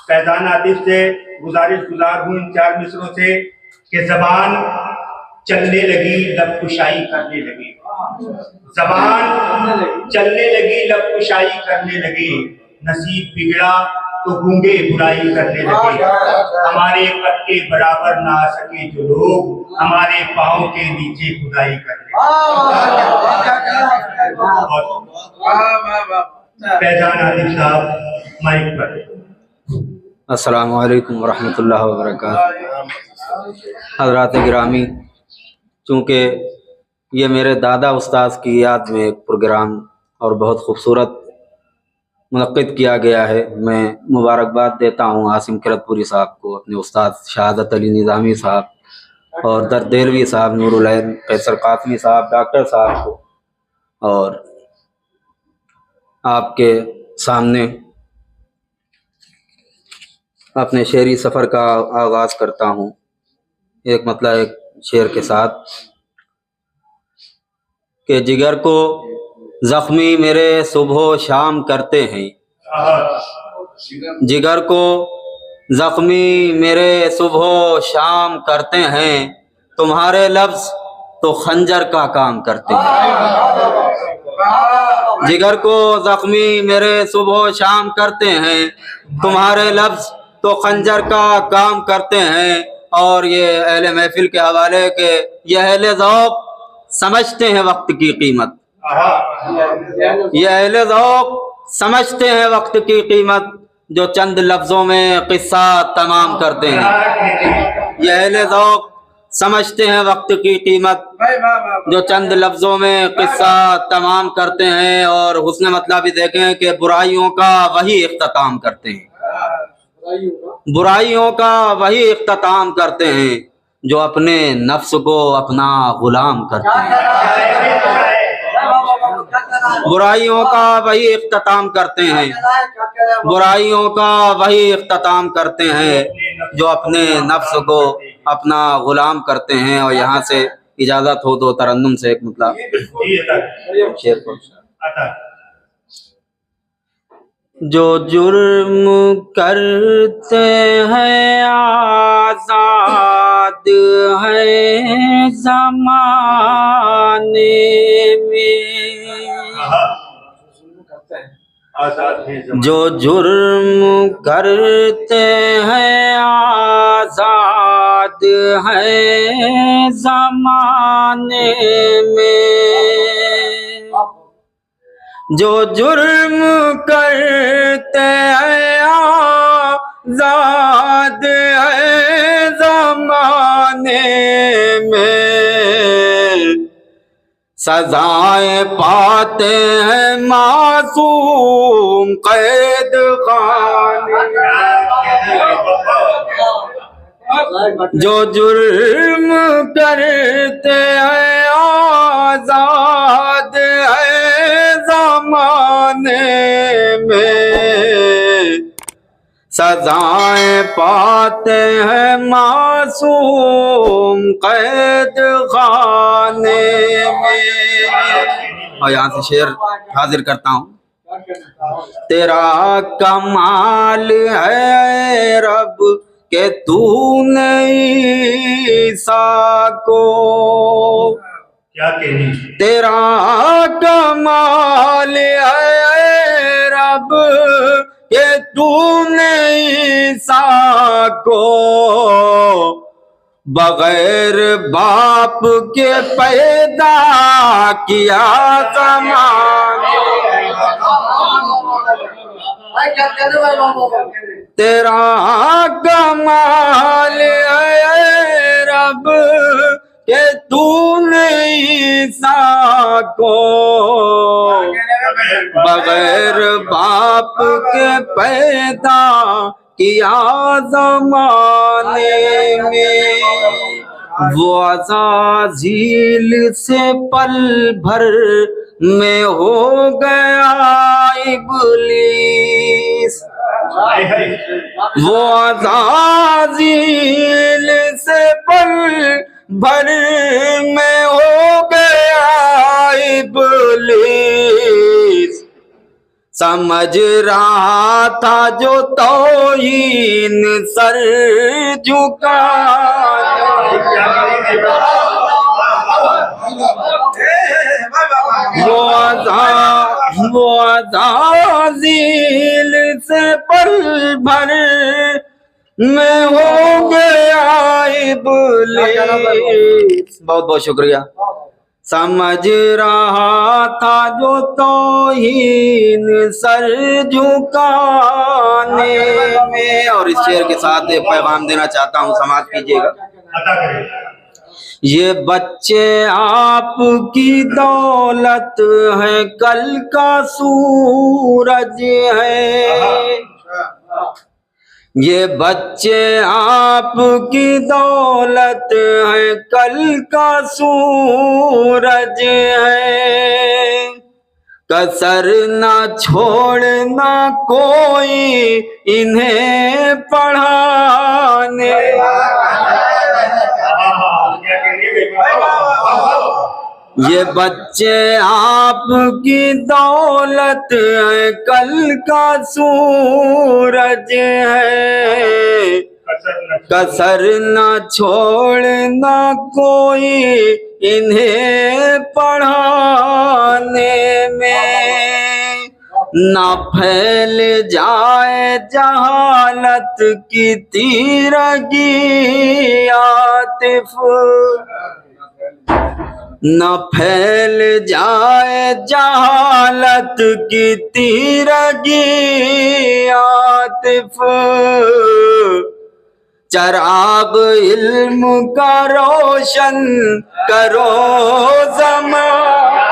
फैजान आतिफ से गुजार हूँ इन 4 मिसरों से कि जबान चलने लगी लब कुशाई करने लगी, जबान चलने लगी लब कुशाई करने लगी, नसीब बिगड़ा तो गूंगे बुराई करने लगे। हमारे कद के बराबर ना आ सके जो लोग, हमारे पाँव के नीचे खुदाई करने फैजान आतिफ साहब माइक पर। अस्सलामु अलैकुम वरहमतुल्लाहि वबरकातुहू। हज़रात गिरामी, चूँकि ये मेरे दादा उस्ताद की याद में एक प्रोग्राम और बहुत खूबसूरत मुनक्किद किया गया है, मैं मुबारकबाद देता हूँ आसिम किरतपुरी साहब को, अपने उस्ताद शहादत अली निज़ामी साहब और दर देलवी साहब, नूरुल ऐन कैसर कासमी साहब, डॉक्टर साहब को, और आपके सामने अपने शेरी सफ़र का आगाज़ करता हूँ। एक शेर के साथ कि जिगर को ज़ख्मी मेरे सुबह शाम करते हैं, जिगर को ज़ख्मी मेरे सुबह शाम करते हैं, तुम्हारे लफ्ज़ तो खंजर का काम करते हैं। जिगर को ज़ख्मी मेरे सुबह शाम करते हैं, तुम्हारे लफ्ज़ तो खंजर का काम करते हैं। और ये अहले महफिल के हवाले के ये अहले ज़ौक़ समझते हैं वक्त की कीमत, ये अहले ज़ौक़ समझते हैं वक्त की कीमत, जो चंद लफ्ज़ों में क़िस्सा तमाम करते हैं। ये अहले ज़ौक़ समझते हैं वक्त की कीमत, जो चंद लफ्ज़ों में क़िस्सा तमाम करते हैं। और हुस्न मतलब भी देखें कि बुराइयों का वही इख्तिताम करते हैं, बुराइयों का वही इख्तिताम करते हैं जो अपने नफ्स को अपना गुलाम करते हैं। बुराइयों का वही इख्तिताम करते हैं, बुराइयों का वही इख्तिताम करते हैं जो अपने नफ्स को अपना गुलाम करते हैं। और यहाँ से इजाज़त हो तो तरन्नुम से एक शेर को। जो जुर्म करते हैं आज़ाद है ज़माने में, जो जुर्म करते हैं आज़ाद है ज़माने में, जो जुर्म करते हैं आज़ाद है ज़माने में, सजाएं पाते हैं मासूम कैद खाने। जो जुर्म करते हैं आज़ाद है ज़माने में, सजाएं पाते हैं मासूम कैद खाने में। और यहाँ से शेर हाजिर करता हूँ। तेरा कमाल है रब के तूने ईसा को, क्या कहनी, तेरा कमाल है रब के तूने ईसा को बगैर बाप के पैदा किया ज़माने। तेरा कमाल है रब के तूने ईसा को बगैर बाप के पैदा किया ज़माने में। वो अज़ाज़ील से पल भर में हो गया इब्लीस, वो अज़ाज़ील से पल भर में हो गया इब्लीस, समझ रहा था जो तौहीन सर झुका, वो अज़ाज़ील से पल भर में हो गया इब्लीस। बहुत बहुत शुक्रिया। समझ रहा था जो तौहीन सर झुकाने में। और इस शेर के साथ एक पैगाम देना चाहता हूँ, समाज कीजिएगा। ये बच्चे आपकी दौलत है, कल का सूरज है। ये बच्चे आपकी दौलत है, कल का सूरज है। कसर ना छोड़ना कोई इन्हें पढ़ाने। ये बच्चे आपकी दौलत है, कल का सूरज है। कसर न छोड़ना कोई इन्हें पढ़ाने में, न फैल जाए जहालत की तीरगी आतिफ, न फैल जाए जहालत की तीरगी आतिफ। चराग इल्म का रोशन करो ज़माना।